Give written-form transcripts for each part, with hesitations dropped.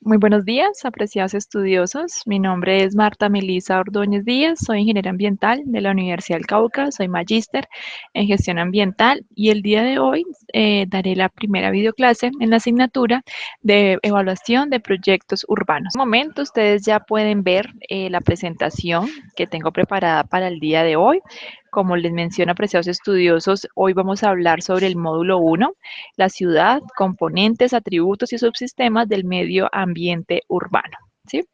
Muy buenos días, apreciados estudiosos. Mi nombre es Marta Melisa Ordóñez Díaz, soy ingeniera ambiental de la Universidad del Cauca, soy magíster en gestión ambiental y el día de hoy daré la primera videoclase en la asignatura de evaluación de proyectos urbanos. En este momento ustedes ya pueden ver la presentación que tengo preparada para el día de hoy. Como les menciono, apreciados estudiosos, hoy vamos a hablar sobre el módulo 1, la ciudad, componentes, atributos y subsistemas del medio ambiente urbano, ¿sí?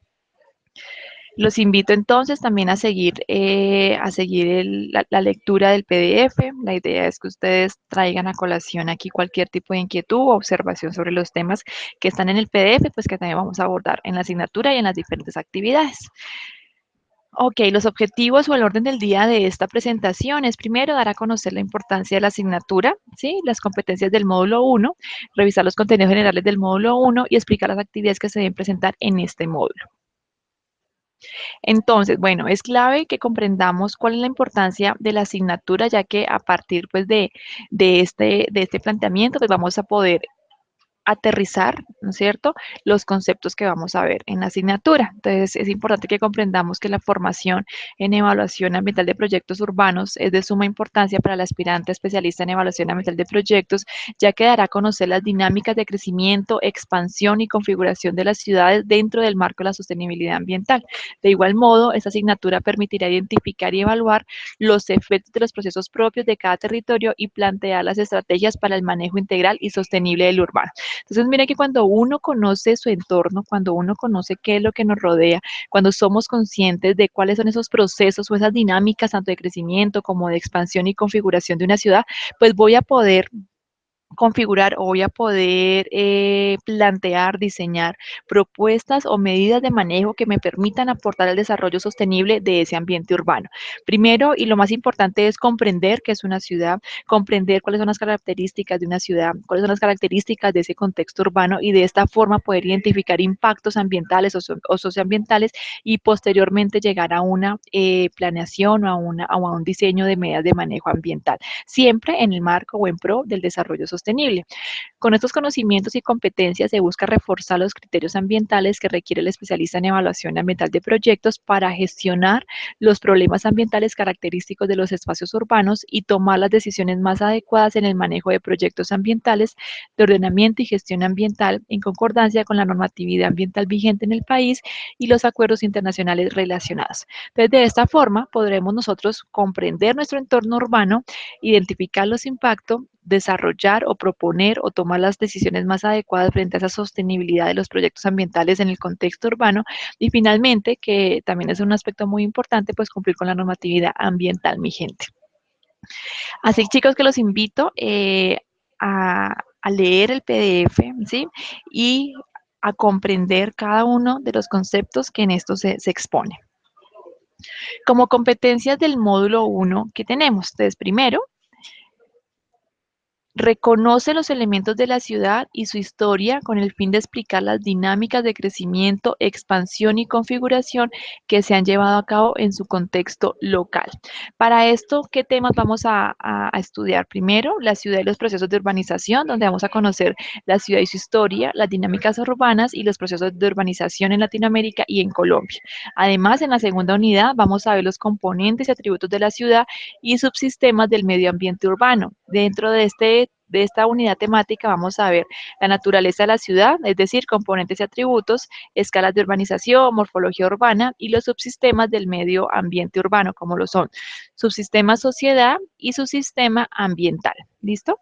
Los invito entonces también a seguir la lectura del PDF. La idea es que ustedes traigan a colación aquí cualquier tipo de inquietud o observación sobre los temas que están en el PDF, pues que también vamos a abordar en la asignatura y en las diferentes actividades. Ok, los objetivos o el orden del día de esta presentación es primero dar a conocer la importancia de la asignatura, ¿sí? Las competencias del módulo 1, revisar los contenidos generales del módulo 1 y explicar las actividades que se deben presentar en este módulo. Entonces, bueno, es clave que comprendamos cuál es la importancia de la asignatura, ya que a partir pues, de este planteamiento pues, vamos a poder aterrizar, ¿no es cierto?, los conceptos que vamos a ver en la asignatura. Entonces, es importante que comprendamos que la formación en evaluación ambiental de proyectos urbanos es de suma importancia para el aspirante especialista en evaluación ambiental de proyectos, ya que dará a conocer las dinámicas de crecimiento, expansión y configuración de las ciudades dentro del marco de la sostenibilidad ambiental. De igual modo, esta asignatura permitirá identificar y evaluar los efectos de los procesos propios de cada territorio y plantear las estrategias para el manejo integral y sostenible del urbano. Entonces, mira que cuando uno conoce su entorno, cuando uno conoce qué es lo que nos rodea, cuando somos conscientes de cuáles son esos procesos o esas dinámicas, tanto de crecimiento como de expansión y configuración de una ciudad, pues voy a poder configurar o voy a poder plantear, diseñar propuestas o medidas de manejo que me permitan aportar al desarrollo sostenible de ese ambiente urbano. Primero, y lo más importante es comprender qué es una ciudad, comprender cuáles son las características de una ciudad, cuáles son las características de ese contexto urbano y de esta forma poder identificar impactos ambientales o socioambientales y posteriormente llegar a una planeación o a un diseño de medidas de manejo ambiental, siempre en el marco o en pro del desarrollo sostenible. Con estos conocimientos y competencias se busca reforzar los criterios ambientales que requiere el especialista en evaluación ambiental de proyectos para gestionar los problemas ambientales característicos de los espacios urbanos y tomar las decisiones más adecuadas en el manejo de proyectos ambientales de ordenamiento y gestión ambiental en concordancia con la normatividad ambiental vigente en el país y los acuerdos internacionales relacionados. Entonces, de esta forma podremos nosotros comprender nuestro entorno urbano, identificar los impactos, desarrollar o proponer o tomar las decisiones más adecuadas frente a esa sostenibilidad de los proyectos ambientales en el contexto urbano y finalmente, que también es un aspecto muy importante, pues cumplir con la normatividad ambiental vigente. Así, chicos, que los invito a leer el PDF, ¿sí? Y a comprender cada uno de los conceptos que en esto se expone. Como competencias del módulo 1 que tenemos, entonces primero, reconoce los elementos de la ciudad y su historia con el fin de explicar las dinámicas de crecimiento, expansión y configuración que se han llevado a cabo en su contexto local. Para esto, ¿qué temas vamos a estudiar? Primero, la ciudad y los procesos de urbanización, donde vamos a conocer la ciudad y su historia, las dinámicas urbanas y los procesos de urbanización en Latinoamérica y en Colombia. Además, en la segunda unidad vamos a ver los componentes y atributos de la ciudad y subsistemas del medio ambiente urbano. Dentro de esta unidad temática vamos a ver la naturaleza de la ciudad, es decir, componentes y atributos, escalas de urbanización, morfología urbana y los subsistemas del medio ambiente urbano, como lo son subsistema sociedad y subsistema ambiental. ¿Listo?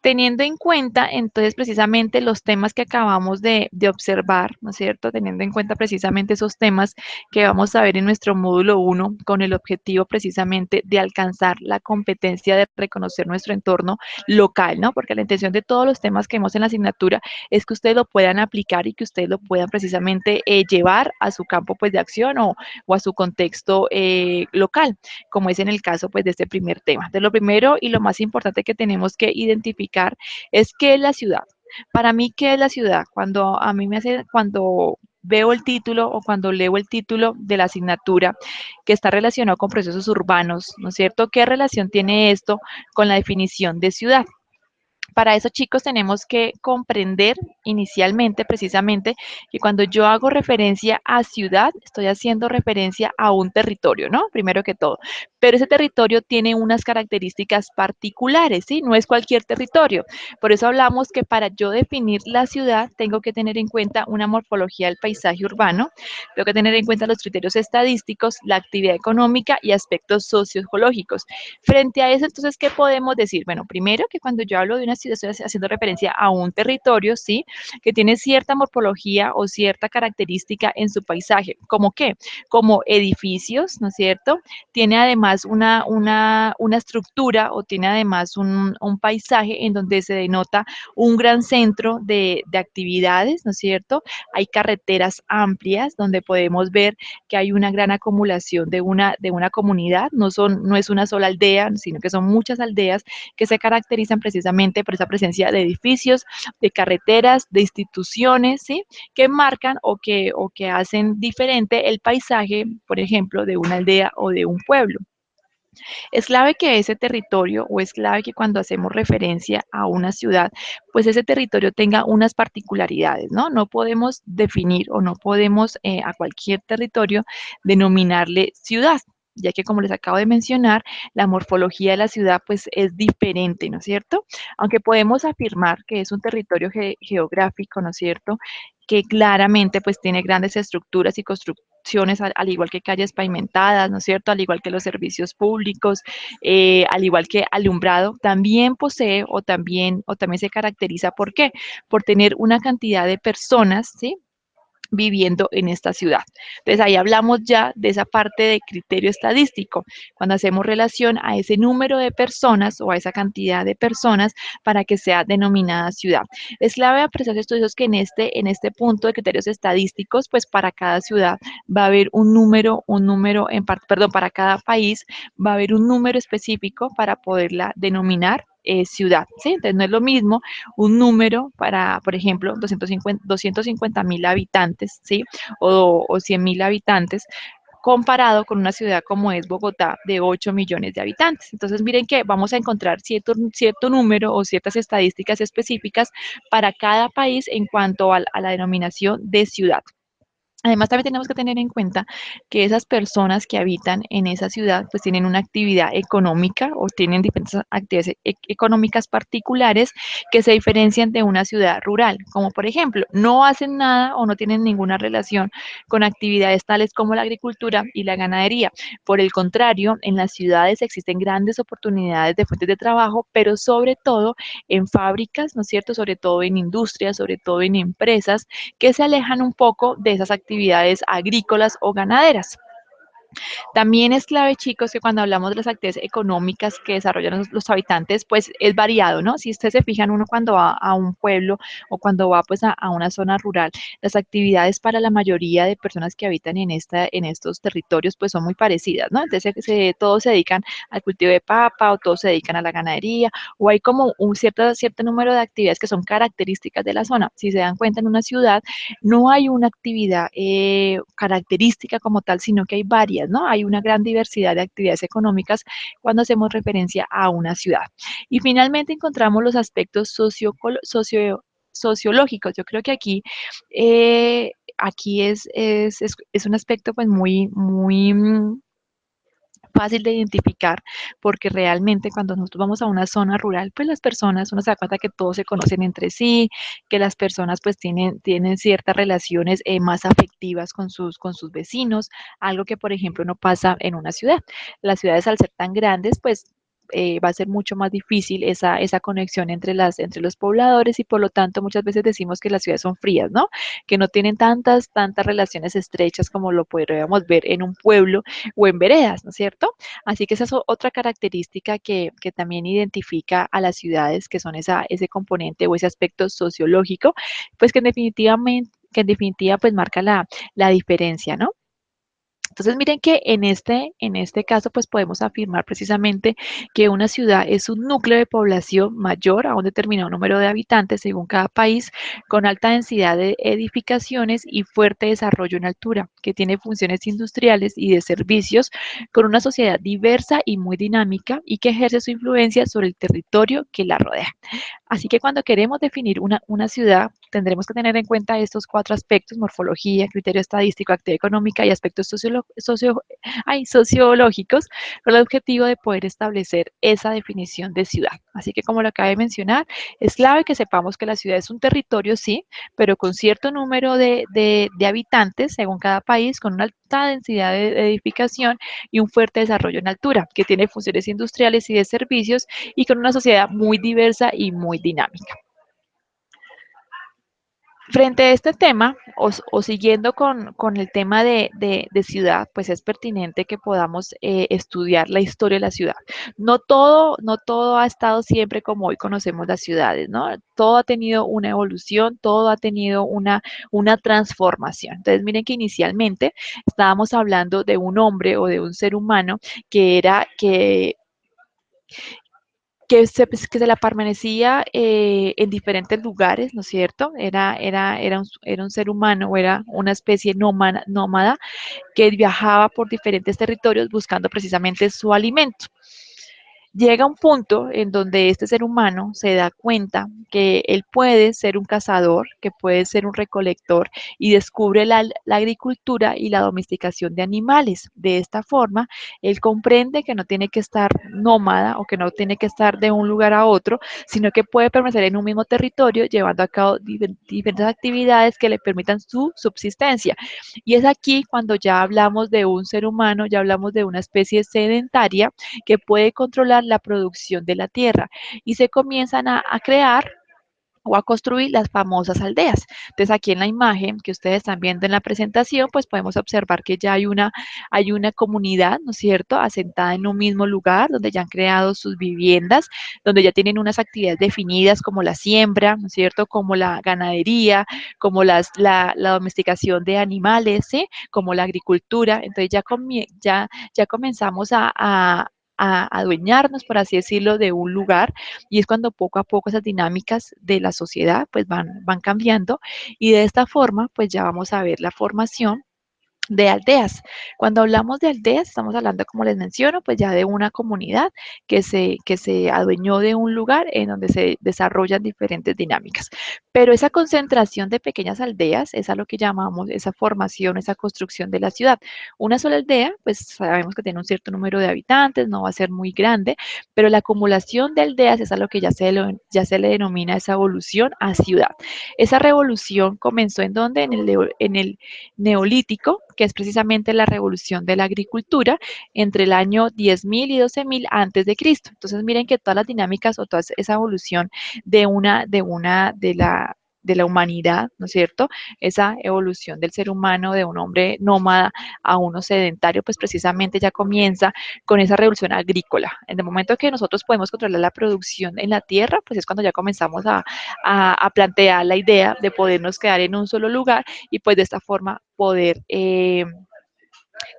Teniendo en cuenta, entonces, precisamente los temas que acabamos de observar, ¿no es cierto? Teniendo en cuenta precisamente esos temas que vamos a ver en nuestro módulo 1, con el objetivo precisamente de alcanzar la competencia de reconocer nuestro entorno local, ¿no? Porque la intención de todos los temas que vemos en la asignatura es que ustedes lo puedan aplicar y que ustedes lo puedan precisamente llevar a su campo, pues, de acción o a su contexto local, como es en el caso, pues, de este primer tema. De lo primero y lo más importante que tenemos que identificar es qué es la ciudad. Para mí, ¿qué es la ciudad? Cuando veo el título o cuando leo el título de la asignatura que está relacionado con procesos urbanos, ¿no es cierto? ¿Qué relación tiene esto con la definición de ciudad? Para eso, chicos, tenemos que comprender inicialmente, precisamente, que cuando yo hago referencia a ciudad, estoy haciendo referencia a un territorio, ¿no? Primero que todo. Pero ese territorio tiene unas características particulares, ¿sí? No es cualquier territorio. Por eso hablamos que para yo definir la ciudad, tengo que tener en cuenta una morfología del paisaje urbano, tengo que tener en cuenta los criterios estadísticos, la actividad económica y aspectos sociológicos. Frente a eso, entonces, ¿qué podemos decir? Bueno, primero que cuando yo hablo de una ciudad, estoy haciendo referencia a un territorio, ¿sí? Que tiene cierta morfología o cierta característica en su paisaje. ¿Cómo qué? Como edificios, ¿no es cierto? Tiene además una estructura o tiene además un paisaje en donde se denota un gran centro de actividades, ¿no es cierto? Hay carreteras amplias donde podemos ver que hay una gran acumulación de una comunidad, no es una sola aldea, sino que son muchas aldeas que se caracterizan precisamente por esa presencia de edificios, de carreteras, de instituciones, ¿sí? Que marcan o que hacen diferente el paisaje, por ejemplo, de una aldea o de un pueblo. Es clave que ese territorio o es clave que cuando hacemos referencia a una ciudad, pues ese territorio tenga unas particularidades, ¿no? No podemos definir o no podemos a cualquier territorio denominarle ciudad, ya que como les acabo de mencionar, la morfología de la ciudad pues es diferente, ¿no es cierto? Aunque podemos afirmar que es un territorio geográfico, ¿no es cierto? Que claramente pues tiene grandes estructuras y construcciones, al igual que calles pavimentadas, ¿no es cierto? Al igual que los servicios públicos, al igual que alumbrado, también posee o también se caracteriza, ¿por qué? Por tener una cantidad de personas, ¿sí? Viviendo en esta ciudad. Entonces ahí hablamos ya de esa parte de criterio estadístico, cuando hacemos relación a ese número de personas o a esa cantidad de personas para que sea denominada ciudad. Es clave apreciar estudios que en este punto de criterios estadísticos, pues para cada ciudad va a haber perdón, para cada país va a haber un número específico para poderla denominar ciudad, ¿sí? Entonces no es lo mismo un número para, por ejemplo, 250.000 habitantes, ¿sí? O 100.000 habitantes, comparado con una ciudad como es Bogotá de 8 millones de habitantes. Entonces, miren que vamos a encontrar cierto número o ciertas estadísticas específicas para cada país en cuanto a la denominación de ciudad. Además, también tenemos que tener en cuenta que esas personas que habitan en esa ciudad, pues tienen una actividad económica o tienen diferentes actividades económicas particulares que se diferencian de una ciudad rural, como por ejemplo, no hacen nada o no tienen ninguna relación con actividades tales como la agricultura y la ganadería. Por el contrario, en las ciudades existen grandes oportunidades de fuentes de trabajo, pero sobre todo en fábricas, ¿no es cierto? Sobre todo en industrias, sobre todo en empresas que se alejan un poco de esas actividades agrícolas o ganaderas. También es clave, chicos, que cuando hablamos de las actividades económicas que desarrollan los habitantes, pues es variado, ¿no? Si ustedes se fijan, uno cuando va a un pueblo o cuando va pues a una zona rural, las actividades para la mayoría de personas que habitan en estos territorios pues son muy parecidas, ¿no? Entonces todos se dedican al cultivo de papa o todos se dedican a la ganadería o hay como un cierto número de actividades que son características de la zona. Si se dan cuenta en una ciudad, no hay una actividad característica como tal, sino que hay varias, ¿no? Hay una gran diversidad de actividades económicas cuando hacemos referencia a una ciudad. Y finalmente encontramos los aspectos sociológicos. Yo creo que aquí es un aspecto pues muy fácil de identificar, porque realmente cuando nosotros vamos a una zona rural, pues las personas, uno se da cuenta que todos se conocen entre sí, que las personas pues tienen ciertas relaciones más afectivas con sus vecinos, algo que por ejemplo no pasa en una ciudad. Las ciudades al ser tan grandes, pues va a ser mucho más difícil esa conexión entre los pobladores y por lo tanto muchas veces decimos que las ciudades son frías, ¿no? Que no tienen tantas relaciones estrechas como lo podríamos ver en un pueblo o en veredas, ¿no es cierto? Así que esa es otra característica que también identifica a las ciudades, que son ese componente o ese aspecto sociológico, pues que en definitiva pues marca la diferencia, ¿no? Entonces, miren que en este caso, pues podemos afirmar precisamente que una ciudad es un núcleo de población mayor a un determinado número de habitantes según cada país, con alta densidad de edificaciones y fuerte desarrollo en altura, que tiene funciones industriales y de servicios, con una sociedad diversa y muy dinámica y que ejerce su influencia sobre el territorio que la rodea. Así que cuando queremos definir una ciudad, tendremos que tener en cuenta estos cuatro aspectos: morfología, criterio estadístico, actividad económica y aspectos sociológicos, con el objetivo de poder establecer esa definición de ciudad. Así que como lo acabé de mencionar, es clave que sepamos que la ciudad es un territorio, sí, pero con cierto número de habitantes según cada país, con una alta densidad de edificación y un fuerte desarrollo en altura, que tiene funciones industriales y de servicios y con una sociedad muy diversa y muy dinámica. Frente a este tema, o siguiendo con el tema de ciudad, pues es pertinente que podamos estudiar la historia de la ciudad. No todo ha estado siempre como hoy conocemos las ciudades, ¿no? Todo ha tenido una evolución, todo ha tenido una transformación. Entonces, miren que inicialmente estábamos hablando de un hombre o de un ser humano que era que se la permanecía en diferentes lugares, ¿no es cierto? Era un ser humano o era una especie nómada que viajaba por diferentes territorios buscando precisamente su alimento. Llega un punto en donde este ser humano se da cuenta que él puede ser un cazador, que puede ser un recolector y descubre la agricultura y la domesticación de animales. De esta forma, él comprende que no tiene que estar nómada o que no tiene que estar de un lugar a otro, sino que puede permanecer en un mismo territorio llevando a cabo diferentes actividades que le permitan su subsistencia. Y es aquí cuando ya hablamos de un ser humano, ya hablamos de una especie sedentaria que puede controlar la producción de la tierra y se comienzan a crear o a construir las famosas aldeas. Entonces, aquí en la imagen que ustedes están viendo en la presentación, pues podemos observar que ya hay una comunidad, ¿no es cierto?, asentada en un mismo lugar, donde ya han creado sus viviendas, donde ya tienen unas actividades definidas como la siembra, ¿no es cierto?, como la ganadería, como la domesticación de animales, ¿sí?, como la agricultura. Entonces, ya comenzamos a adueñarnos, por así decirlo, de un lugar y es cuando poco a poco esas dinámicas de la sociedad pues van cambiando y de esta forma pues ya vamos a ver la formación de aldeas. Cuando hablamos de aldeas, estamos hablando, como les menciono, pues ya de una comunidad que se adueñó de un lugar en donde se desarrollan diferentes dinámicas. Pero esa concentración de pequeñas aldeas es a lo que llamamos esa formación, esa construcción de la ciudad. Una sola aldea, pues sabemos que tiene un cierto número de habitantes, no va a ser muy grande, pero la acumulación de aldeas es a lo que ya se le denomina esa evolución a ciudad. Esa revolución comenzó en donde en el neolítico, que es precisamente la revolución de la agricultura entre el año 10.000 y 12.000 antes de Cristo. Entonces miren que todas las dinámicas o toda esa evolución de la humanidad, ¿no es cierto? Esa evolución del ser humano de un hombre nómada a uno sedentario, pues precisamente ya comienza con esa revolución agrícola. En el momento que nosotros podemos controlar la producción en la tierra, pues es cuando ya comenzamos a plantear la idea de podernos quedar en un solo lugar y pues de esta forma poder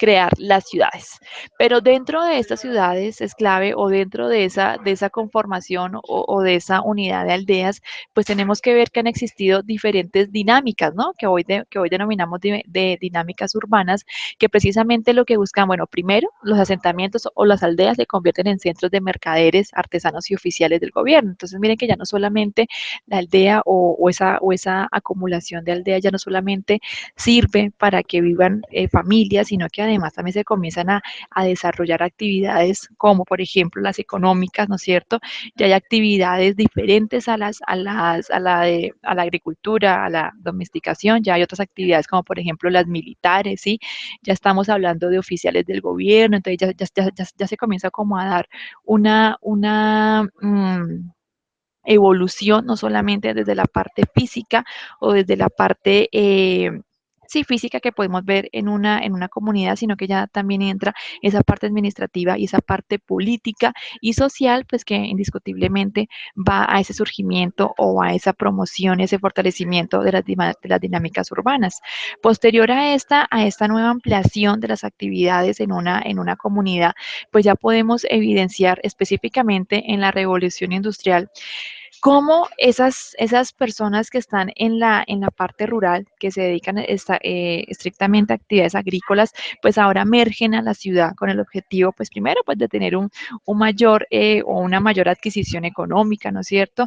crear las ciudades. Pero dentro de estas ciudades es clave o dentro de esa conformación o de esa unidad de aldeas, pues tenemos que ver que han existido diferentes dinámicas, ¿no? Que hoy denominamos de dinámicas urbanas, que precisamente lo que buscan, bueno, primero, los asentamientos o las aldeas se convierten en centros de mercaderes, artesanos y oficiales del gobierno. Entonces, miren que ya no solamente la aldea o esa acumulación de aldeas ya no solamente sirve para que vivan familias, sino que además también se comienzan a desarrollar actividades como por ejemplo las económicas, ¿no es cierto? Ya hay actividades diferentes a la agricultura, a la domesticación, ya hay otras actividades como por ejemplo las militares, ¿sí? Ya estamos hablando de oficiales del gobierno, entonces ya se comienza como a dar una evolución, no solamente desde la parte física o desde la parte sí, física que podemos ver en una comunidad, sino que ya también entra esa parte administrativa y esa parte política y social, pues que indiscutiblemente va a ese surgimiento o a esa promoción, ese fortalecimiento de de las dinámicas urbanas. Posterior a esta nueva ampliación de las actividades en una comunidad, pues ya podemos evidenciar específicamente en la revolución industrial cómo esas personas que están en la parte rural, que se dedican estrictamente a actividades agrícolas, pues ahora emergen a la ciudad con el objetivo, pues primero, pues de tener un mayor o una mayor adquisición económica, ¿no es cierto?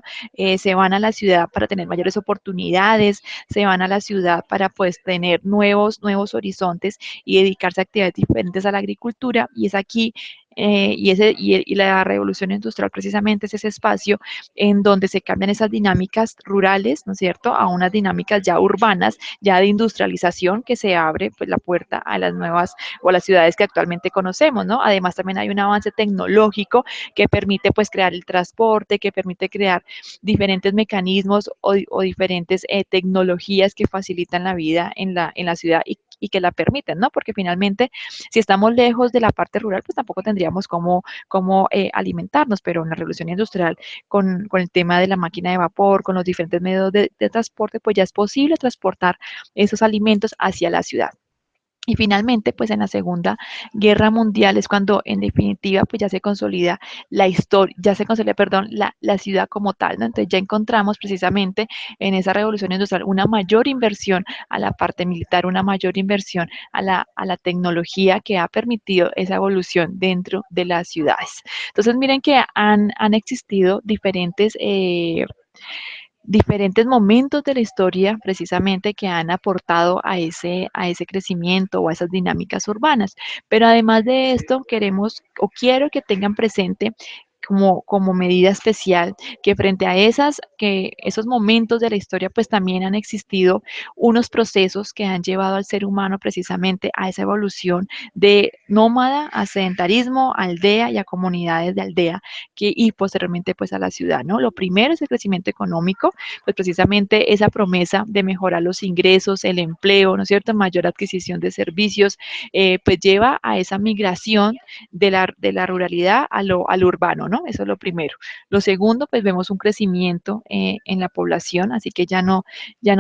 Se van a la ciudad para tener mayores oportunidades, se van a la ciudad para pues tener nuevos horizontes y dedicarse a actividades diferentes a la agricultura, y es aquí y la revolución industrial precisamente es ese espacio en donde se cambian esas dinámicas rurales, ¿no es cierto?, a unas dinámicas ya urbanas, ya de industrialización, que se abre pues la puerta a las nuevas o a las ciudades que actualmente conocemos, ¿no? Además también hay un avance tecnológico que permite pues crear el transporte, que permite crear diferentes mecanismos o diferentes tecnologías que facilitan la vida en la ciudad y que la permiten, ¿no? Porque finalmente, si estamos lejos de la parte rural, pues tampoco tendríamos cómo alimentarnos, pero en la revolución industrial con el tema de la máquina de vapor, con los diferentes medios de transporte, pues ya es posible transportar esos alimentos hacia la ciudad. Y finalmente, pues en la Segunda Guerra Mundial es cuando en definitiva pues ya se consolida la historia, ya se consolida, perdón, la ciudad como tal, ¿no? Entonces ya encontramos precisamente en esa revolución industrial una mayor inversión a la parte militar, una mayor inversión a la tecnología que ha permitido esa evolución dentro de las ciudades. Entonces miren que han existido diferentes momentos de la historia precisamente que han aportado a ese crecimiento o a esas dinámicas urbanas. Pero además de esto, queremos o quiero que tengan presente como medida especial, que frente a esos momentos de la historia, pues también han existido unos procesos que han llevado al ser humano precisamente a esa evolución de nómada a sedentarismo, aldea y a comunidades de aldea, y posteriormente pues a la ciudad, ¿no? Lo primero es el crecimiento económico, pues precisamente esa promesa de mejorar los ingresos, el empleo, ¿no es cierto? Mayor adquisición de servicios, pues lleva a esa migración de la ruralidad al urbano, ¿no? Eso es lo primero. Lo segundo, pues vemos un crecimiento en la población, así que ya no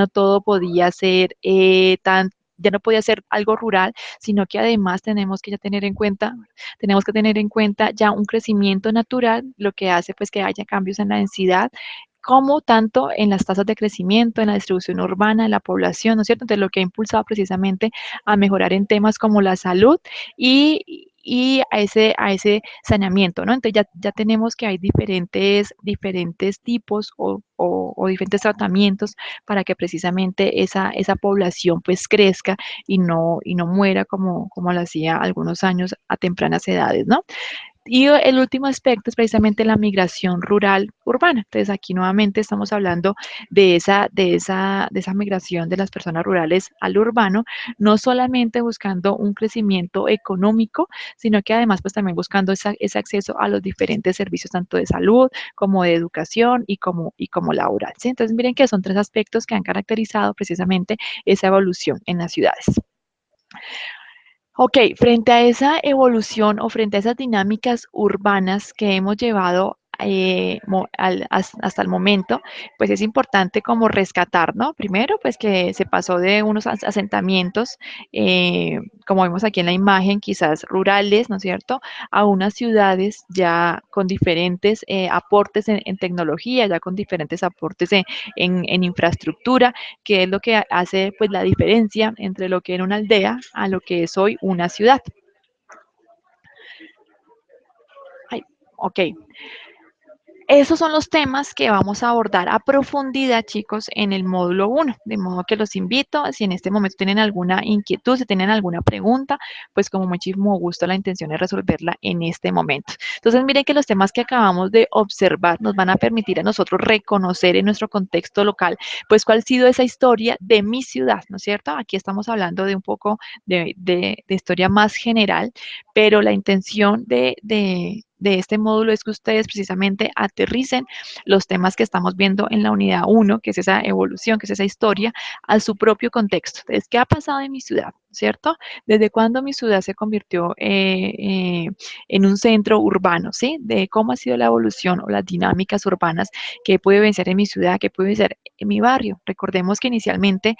todo podía ser ya no podía ser algo rural, sino que además tenemos que tener en cuenta ya un crecimiento natural, lo que hace pues que haya cambios en la densidad, como tanto en las tasas de crecimiento, en la distribución urbana, en la población, ¿no es cierto? Entonces, lo que ha impulsado precisamente a mejorar en temas como la salud y a ese saneamiento, ¿no? Entonces, ya tenemos que hay diferentes tipos o diferentes tratamientos para que precisamente esa población pues crezca y no muera como lo hacía algunos años a tempranas edades, ¿no? Y el último aspecto es precisamente la migración rural urbana. Entonces aquí nuevamente estamos hablando de esa migración de las personas rurales al urbano, no solamente buscando un crecimiento económico, sino que además pues también buscando ese acceso a los diferentes servicios tanto de salud como de educación y como laboral, ¿sí? Entonces miren que son tres aspectos que han caracterizado precisamente esa evolución en las ciudades. Ok, frente a esa evolución o frente a esas dinámicas urbanas que hemos llevado hasta el momento, pues es importante como rescatar, ¿no? Primero, pues que se pasó de unos asentamientos, como vemos aquí en la imagen, quizás rurales, ¿no es cierto?, a unas ciudades ya con diferentes aportes en tecnología, ya con diferentes aportes en infraestructura, que es lo que hace pues la diferencia entre lo que era una aldea a lo que es hoy una ciudad. Ay, ok, esos son los temas que vamos a abordar a profundidad, chicos, en el módulo 1. De modo que los invito, si en este momento tienen alguna inquietud, si tienen alguna pregunta, pues con muchísimo gusto la intención es resolverla en este momento. Entonces, miren que los temas que acabamos de observar nos van a permitir a nosotros reconocer en nuestro contexto local, pues cuál ha sido esa historia de mi ciudad, ¿no es cierto? Aquí estamos hablando de un poco de historia más general, pero la intención de este módulo es que ustedes precisamente aterricen los temas que estamos viendo en la unidad uno, que es esa evolución, que es esa historia, a su propio contexto. Entonces, ¿qué ha pasado en mi ciudad? ¿Cierto? ¿Desde cuándo mi ciudad se convirtió en un centro urbano? ¿Sí? De cómo ha sido la evolución o las dinámicas urbanas que puede vencer en mi ciudad, que puede vencer en mi barrio. Recordemos que inicialmente,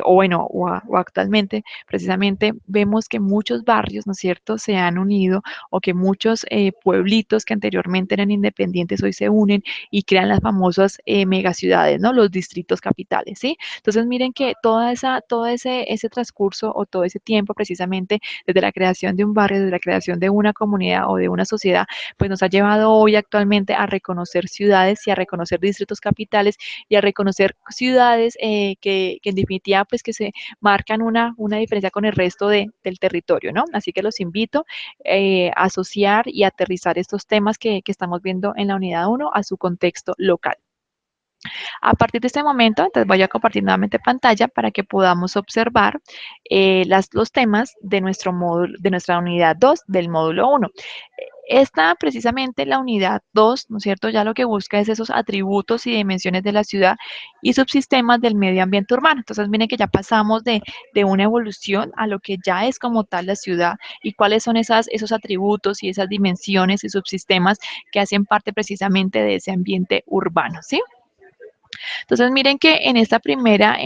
o bueno, o actualmente, precisamente vemos que muchos barrios, ¿no es cierto?, se han unido o que muchos pueblitos que anteriormente eran independientes hoy se unen y crean las famosas megaciudades, ¿no? Los distritos capitales, ¿sí? Entonces miren que todo ese transcurso o todo ese tiempo precisamente desde la creación de un barrio, desde la creación de una comunidad o de una sociedad, pues nos ha llevado hoy actualmente a reconocer ciudades y a reconocer distritos capitales y a reconocer ciudades que en definitiva pues que se marcan una diferencia con el resto del territorio, ¿no? Así que los invito a asociar y aterrizar estos temas que estamos viendo en la unidad uno a su contexto local. A partir de este momento, entonces voy a compartir nuevamente pantalla para que podamos observar los temas de nuestro módulo, de nuestra unidad 2 del módulo 1. Esta precisamente la unidad 2, ¿no es cierto? Ya lo que busca es esos atributos y dimensiones de la ciudad y subsistemas del medio ambiente urbano. Entonces, miren que ya pasamos de una evolución a lo que ya es como tal la ciudad y cuáles son esos atributos y esas dimensiones y subsistemas que hacen parte precisamente de ese ambiente urbano, ¿sí? Entonces, miren que en esta primera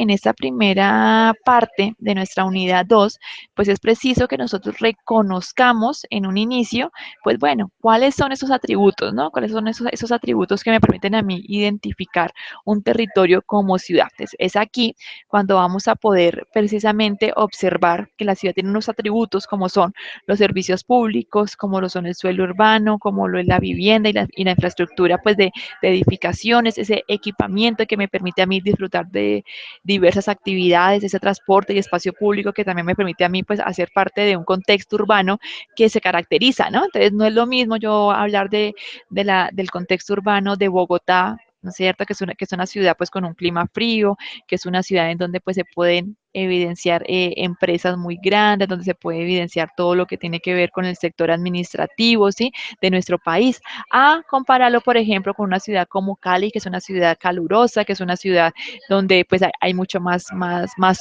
parte de nuestra unidad 2, pues es preciso que nosotros reconozcamos en un inicio, pues bueno, cuáles son esos atributos, ¿no? ¿Cuáles son esos atributos que me permiten a mí identificar un territorio como ciudad? Es aquí cuando vamos a poder precisamente observar que la ciudad tiene unos atributos como son los servicios públicos, como lo son el suelo urbano, como lo es la vivienda y la infraestructura, pues de edificaciones, ese equipamiento que me permite a mí disfrutar de diversas actividades, ese transporte y espacio público que también me permite a mí pues hacer parte de un contexto urbano que se caracteriza, ¿no? Entonces no es lo mismo yo hablar del contexto urbano de Bogotá, ¿no es cierto? Que es una ciudad pues con un clima frío, que es una ciudad en donde pues se pueden evidenciar empresas muy grandes, donde se puede evidenciar todo lo que tiene que ver con el sector administrativo, ¿sí? De nuestro país, a compararlo, por ejemplo, con una ciudad como Cali, que es una ciudad calurosa, que es una ciudad donde pues hay mucho más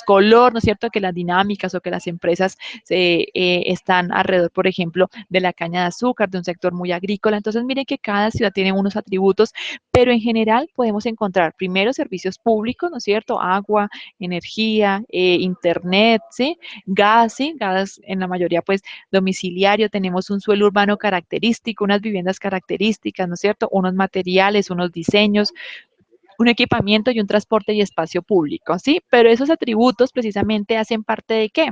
color, ¿no es cierto?, que las dinámicas o que las empresas están alrededor, por ejemplo, de la caña de azúcar, de un sector muy agrícola. Entonces, miren que cada ciudad tiene unos atributos, pero en general podemos encontrar primero servicios públicos, ¿no es cierto?, agua, energía, internet, ¿sí? Gas, ¿sí? Gas en la mayoría pues domiciliario, tenemos un suelo urbano característico, unas viviendas características, ¿no es cierto? Unos materiales, unos diseños, un equipamiento y un transporte y espacio público, ¿sí? Pero esos atributos precisamente hacen parte de qué?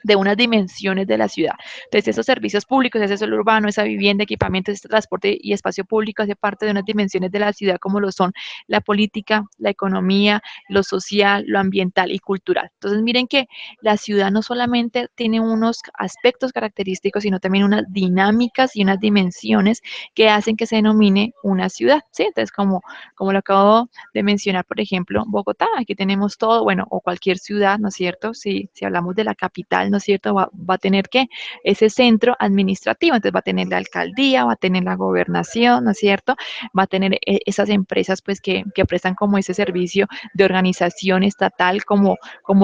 De unas dimensiones de la ciudad. Entonces, esos servicios públicos, ese suelo urbano, esa vivienda, equipamiento, ese transporte y espacio público hace parte de unas dimensiones de la ciudad como lo son la política, la economía, lo social, lo ambiental y cultural. Entonces, miren que la ciudad no solamente tiene unos aspectos característicos, sino también unas dinámicas y unas dimensiones que hacen que se denomine una ciudad, ¿sí? Entonces, como lo acabo de mencionar, por ejemplo, Bogotá, aquí tenemos todo, bueno, o cualquier ciudad, ¿no es cierto? Si hablamos de la capital, ¿no es cierto? Va a tener que ese centro administrativo, entonces va a tener la alcaldía, va a tener la gobernación, ¿no es cierto? Va a tener esas empresas pues que prestan como ese servicio de organización estatal, como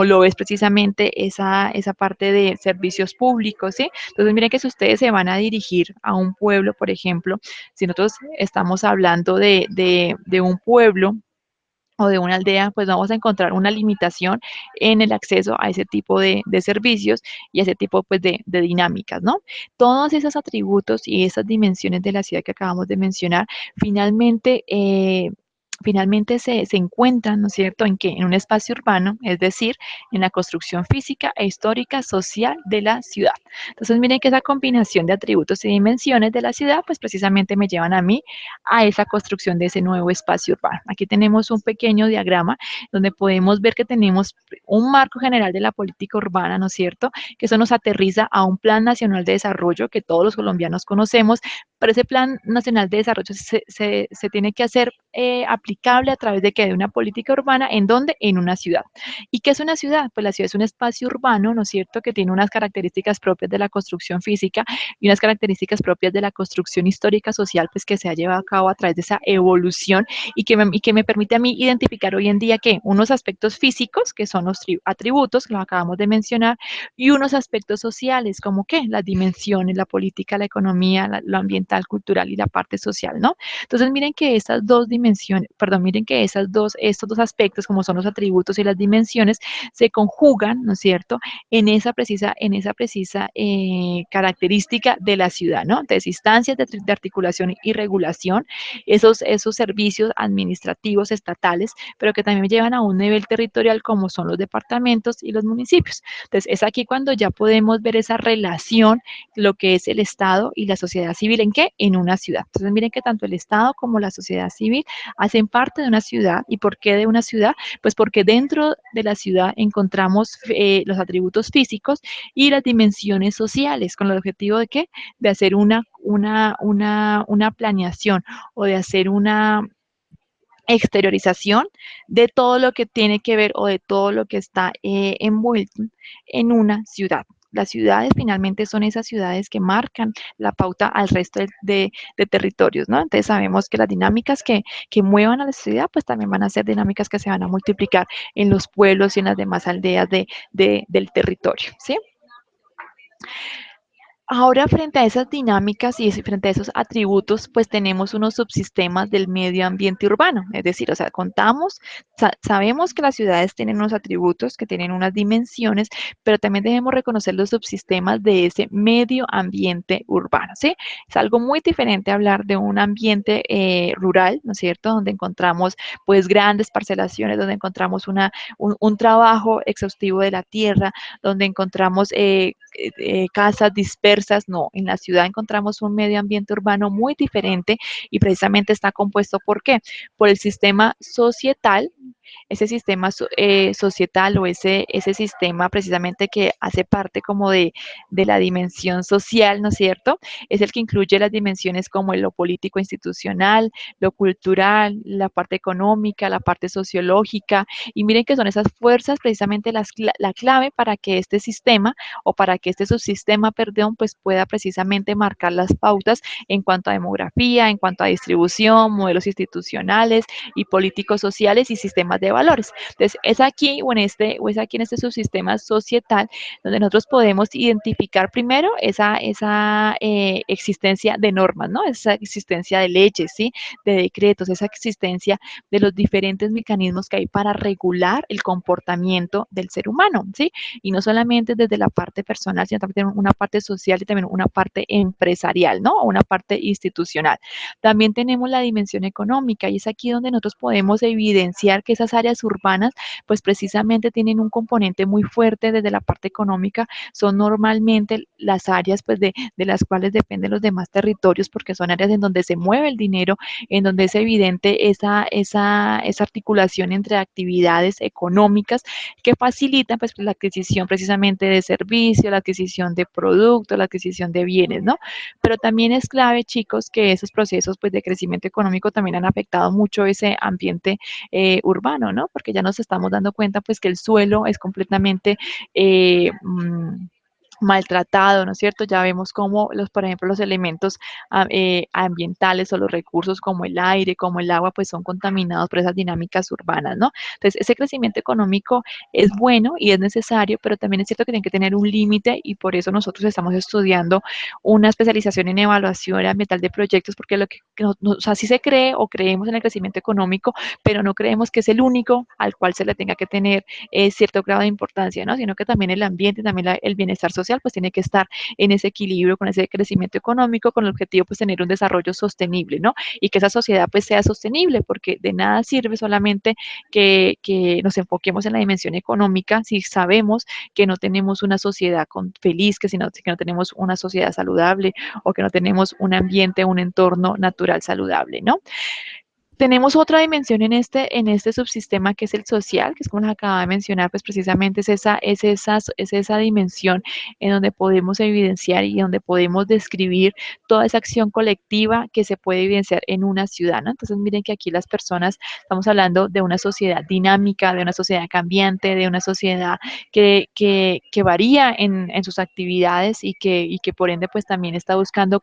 lo es precisamente esa parte de servicios públicos, ¿sí? Entonces miren que si ustedes se van a dirigir a un pueblo, por ejemplo, si nosotros estamos hablando de un pueblo, o de una aldea, pues vamos a encontrar una limitación en el acceso a ese tipo de servicios y a ese tipo pues, de dinámicas, ¿no? Todos esos atributos y esas dimensiones de la ciudad que acabamos de mencionar, finalmente se encuentran, ¿no es cierto?, en que en un espacio urbano, es decir, en la construcción física e histórica social de la ciudad. Entonces, miren que esa combinación de atributos y dimensiones de la ciudad, pues precisamente me llevan a mí a esa construcción de ese nuevo espacio urbano. Aquí tenemos un pequeño diagrama donde podemos ver que tenemos un marco general de la política urbana, ¿no es cierto? Que eso nos aterriza a un plan nacional de desarrollo que todos los colombianos conocemos, pero ese Plan Nacional de Desarrollo se tiene que hacer aplicable a través de que de una política urbana, ¿en dónde? En una ciudad. ¿Y qué es una ciudad? Pues la ciudad es un espacio urbano, ¿no es cierto?, que tiene unas características propias de la construcción física y unas características propias de la construcción histórica social, pues que se ha llevado a cabo a través de esa evolución y que me permite a mí identificar hoy en día que unos aspectos físicos, que son los atributos, que los acabamos de mencionar, y unos aspectos sociales, como que las dimensiones, la política, la economía, lo ambiental, cultural y la parte social, ¿no? Entonces, miren que estas dos dimensiones, perdón, miren que estos dos aspectos, como son los atributos y las dimensiones, se conjugan, ¿no es cierto?, en esa precisa característica de la ciudad, ¿no? Entonces, instancias de articulación y regulación, esos servicios administrativos estatales, pero que también llevan a un nivel territorial como son los departamentos y los municipios. Entonces, es aquí cuando ya podemos ver esa relación, lo que es el Estado y la sociedad civil, ¿en qué? En una ciudad. Entonces, miren que tanto el Estado como la sociedad civil hacen parte de una ciudad. ¿Y por qué de una ciudad? Pues porque dentro de la ciudad encontramos los atributos físicos y las dimensiones sociales, con el objetivo de qué? De hacer una planeación o de hacer una exteriorización de todo lo que tiene que ver o de todo lo que está envuelto en una ciudad. Las ciudades finalmente son esas ciudades que marcan la pauta al resto de territorios, ¿no? Entonces sabemos que las dinámicas que muevan a la ciudad, pues también van a ser dinámicas que se van a multiplicar en los pueblos y en las demás aldeas del territorio, ¿sí? Ahora, frente a esas dinámicas y frente a esos atributos, pues tenemos unos subsistemas del medio ambiente urbano. Es decir, o sea, sabemos que las ciudades tienen unos atributos, que tienen unas dimensiones, pero también debemos reconocer los subsistemas de ese medio ambiente urbano, ¿sí? Es algo muy diferente hablar de un ambiente rural, ¿no es cierto?, donde encontramos pues grandes parcelaciones, donde encontramos un trabajo exhaustivo de la tierra, donde encontramos casas dispersas, no, en la ciudad encontramos un medio ambiente urbano muy diferente y precisamente está compuesto ¿por qué? Por el sistema societal, ese sistema societal o ese sistema precisamente que hace parte como de la dimensión social, ¿no es cierto? Es el que incluye las dimensiones como lo político institucional, lo cultural, la parte económica, la parte sociológica, y miren que son esas fuerzas precisamente la clave para que este sistema o para que este subsistema, perdón, pues pueda precisamente marcar las pautas en cuanto a demografía, en cuanto a distribución, modelos institucionales y políticos sociales y sistemas de valores. Entonces, es aquí en este subsistema societal donde nosotros podemos identificar primero esa existencia de normas, ¿no? Esa existencia de leyes, ¿sí? De decretos, esa existencia de los diferentes mecanismos que hay para regular el comportamiento del ser humano, ¿sí? Y no solamente desde la parte personal, sino también una parte social y también una parte empresarial, ¿no? O una parte institucional. También tenemos la dimensión económica y es aquí donde nosotros podemos evidenciar que esas áreas urbanas, pues precisamente tienen un componente muy fuerte desde la parte económica, son normalmente las áreas pues de las cuales dependen los demás territorios porque son áreas en donde se mueve el dinero, en donde es evidente esa articulación entre actividades económicas que facilitan pues la adquisición precisamente de servicios, la adquisición de productos, la adquisición de bienes, ¿no? Pero también es clave, chicos, que esos procesos pues de crecimiento económico también han afectado mucho ese ambiente urbano, ¿no? Porque ya nos estamos dando cuenta pues que el suelo es completamente maltratado, ¿no es cierto? Ya vemos cómo por ejemplo, los elementos ambientales o los recursos como el aire, como el agua, pues son contaminados por esas dinámicas urbanas, ¿no? Entonces, ese crecimiento económico es bueno y es necesario, pero también es cierto que tiene que tener un límite y por eso nosotros estamos estudiando una especialización en evaluación ambiental de proyectos, porque lo que o sea, sí se cree o creemos en el crecimiento económico, pero no creemos que es el único al cual se le tenga que tener cierto grado de importancia, ¿no? Sino que también el ambiente, también el bienestar social, pues tiene que estar en ese equilibrio con ese crecimiento económico, con el objetivo, pues, tener un desarrollo sostenible, ¿no? Y que esa sociedad, pues, sea sostenible, porque de nada sirve solamente que nos enfoquemos en la dimensión económica si sabemos que no tenemos una sociedad feliz, que no tenemos una sociedad saludable o que no tenemos un ambiente, un entorno natural saludable, ¿no? Tenemos otra dimensión en este subsistema que es el social, que es como les acababa de mencionar, pues precisamente es esa dimensión en donde podemos evidenciar y donde podemos describir toda esa acción colectiva que se puede evidenciar en una ciudad, ¿no? Entonces miren que aquí las personas, estamos hablando de una sociedad dinámica, de una sociedad cambiante, de una sociedad que varía en sus actividades y que por ende pues también está buscando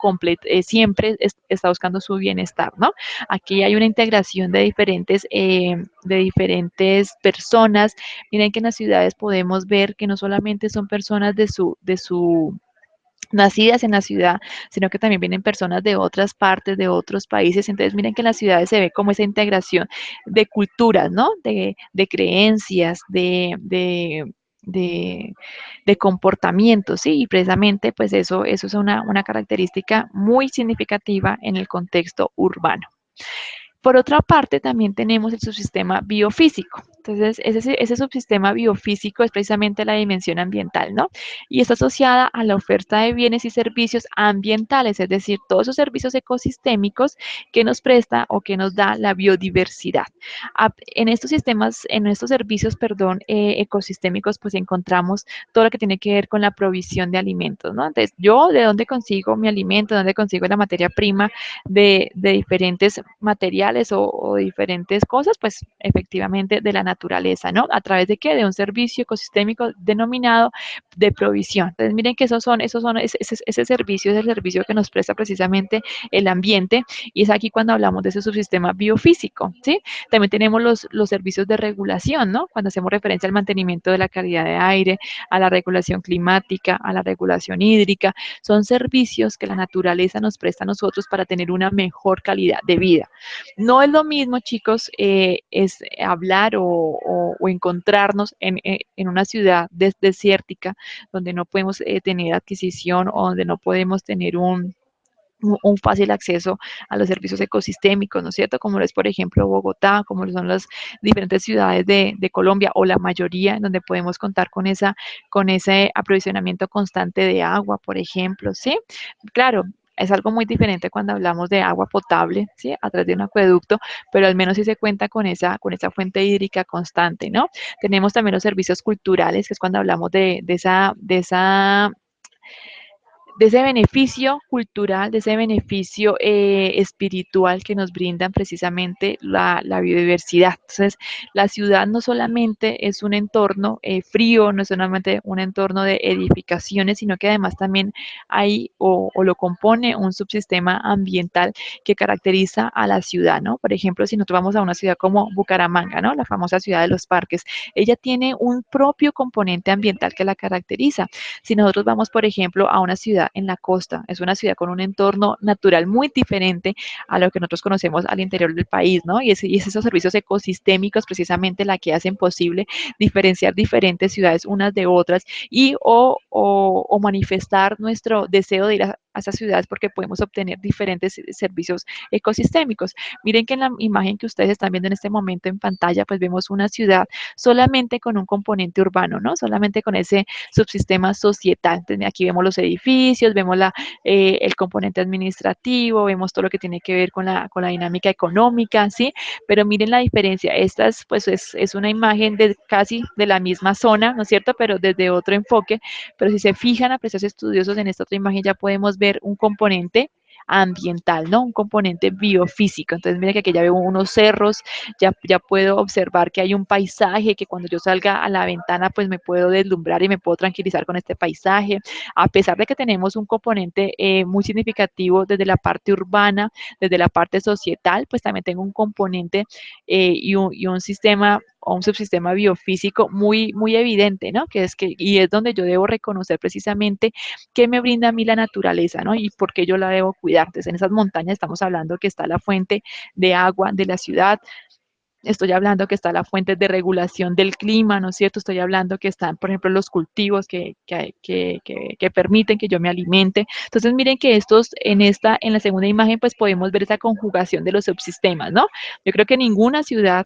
siempre está buscando su bienestar, ¿no? Aquí hay una integración de diferentes personas. Miren que en las ciudades podemos ver que no solamente son personas de su nacidas en la ciudad, sino que también vienen personas de otras partes, de otros países. Entonces, miren que en las ciudades se ve como esa integración de culturas, ¿no? De creencias, de, de comportamientos, ¿sí? Y precisamente, pues eso es una característica muy significativa en el contexto urbano. Por otra parte, también tenemos el subsistema biofísico. Entonces, ese subsistema biofísico es precisamente la dimensión ambiental, ¿no? Y está asociada a la oferta de bienes y servicios ambientales, es decir, todos esos servicios ecosistémicos que nos presta o que nos da la biodiversidad. En estos sistemas, en estos servicios, perdón, ecosistémicos, pues encontramos todo lo que tiene que ver con la provisión de alimentos, ¿no? Entonces, yo de dónde consigo mi alimento, de dónde consigo la materia prima de diferentes materiales o diferentes cosas, pues efectivamente de la naturaleza, ¿no? ¿A través de qué? De un servicio ecosistémico denominado de provisión. Entonces, miren que ese servicio es el servicio que nos presta precisamente el ambiente y es aquí cuando hablamos de ese subsistema biofísico, ¿sí? También tenemos los servicios de regulación, ¿no? Cuando hacemos referencia al mantenimiento de la calidad de aire, a la regulación climática, a la regulación hídrica, son servicios que la naturaleza nos presta a nosotros para tener una mejor calidad de vida. No es lo mismo, chicos, es hablar o encontrarnos en una ciudad desértica donde no podemos tener adquisición o donde no podemos tener un fácil acceso a los servicios ecosistémicos, ¿no es cierto? Como lo es, por ejemplo, Bogotá, como lo son las diferentes ciudades de Colombia o la mayoría, en donde podemos contar con ese aprovisionamiento constante de agua, por ejemplo, ¿sí? Claro. Es algo muy diferente cuando hablamos de agua potable, ¿sí? A través de un acueducto, pero al menos sí se cuenta con esa fuente hídrica constante, ¿no? Tenemos también los servicios culturales, que es cuando hablamos de ese beneficio cultural, de ese beneficio espiritual que nos brindan precisamente la biodiversidad. Entonces, la ciudad no solamente es un entorno frío, no es solamente un entorno de edificaciones, sino que además también hay o lo compone un subsistema ambiental que caracteriza a la ciudad, ¿no? Por ejemplo, si nosotros vamos a una ciudad como Bucaramanga, ¿no? La famosa ciudad de los parques, ella tiene un propio componente ambiental que la caracteriza. Si nosotros vamos, por ejemplo, a una ciudad en la costa, es una ciudad con un entorno natural muy diferente a lo que nosotros conocemos al interior del país, ¿no? Y es esos servicios ecosistémicos precisamente la que hacen posible diferenciar diferentes ciudades unas de otras y o manifestar nuestro deseo de ir a esas ciudades porque podemos obtener diferentes servicios ecosistémicos. Miren que en la imagen que ustedes están viendo en este momento en pantalla, pues vemos una ciudad solamente con un componente urbano, ¿no? Solamente con ese subsistema societal. Entonces, aquí vemos los edificios, vemos el componente administrativo, vemos todo lo que tiene que ver con la dinámica económica, ¿sí? Pero miren la diferencia. Esta es, pues, es una imagen de casi de la misma zona, ¿no es cierto? Pero desde otro enfoque. Pero si se fijan, apreciados estudiosos, en esta otra imagen ya podemos ver un componente ambiental, ¿no? Un componente biofísico. Entonces, mira que aquí ya veo unos cerros, ya puedo observar que hay un paisaje que cuando yo salga a la ventana, pues me puedo deslumbrar y me puedo tranquilizar con este paisaje. A pesar de que tenemos un componente muy significativo desde la parte urbana, desde la parte societal, pues también tengo un componente y un sistema o un subsistema biofísico muy evidente, ¿no? Y es donde yo debo reconocer precisamente qué me brinda a mí la naturaleza, ¿no? Y por qué yo la debo cuidar. Entonces, en esas montañas estamos hablando que está la fuente de agua de la ciudad, estoy hablando que está la fuente de regulación del clima, ¿no es cierto? Estoy hablando que están, por ejemplo, los cultivos que permiten que yo me alimente. Entonces, miren que en la segunda imagen, pues podemos ver esa conjugación de los subsistemas, ¿no? Yo creo que ninguna ciudad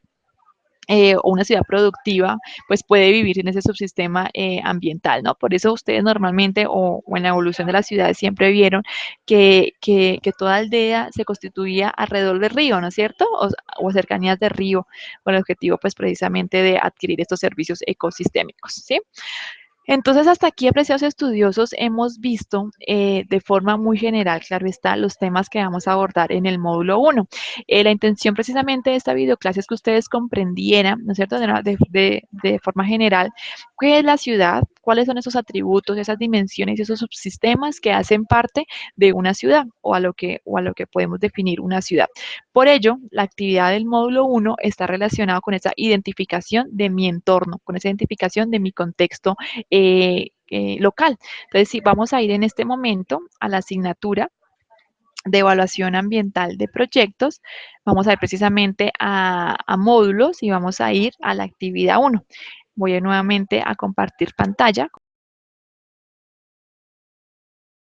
o una ciudad productiva, pues puede vivir en ese subsistema ambiental, ¿no? Por eso ustedes normalmente o en la evolución de las ciudades siempre vieron que toda aldea se constituía alrededor del río, ¿no es cierto? O cercanías de río, con el objetivo pues precisamente de adquirir estos servicios ecosistémicos, ¿sí? Entonces, hasta aquí, apreciados estudiosos, hemos visto de forma muy general, claro está, los temas que vamos a abordar en el módulo 1. La intención precisamente de esta videoclase es que ustedes comprendieran, ¿no es cierto?, de forma general, qué es la ciudad, cuáles son esos atributos, esas dimensiones y esos subsistemas que hacen parte de una ciudad o a lo que podemos definir una ciudad. Por ello, la actividad del módulo 1 está relacionada con esa identificación de mi entorno, con esa identificación de mi contexto local. Entonces, sí, vamos a ir en este momento a la asignatura de evaluación ambiental de proyectos. Vamos a ir precisamente a módulos y vamos a ir a la actividad 1. Voy nuevamente a compartir pantalla.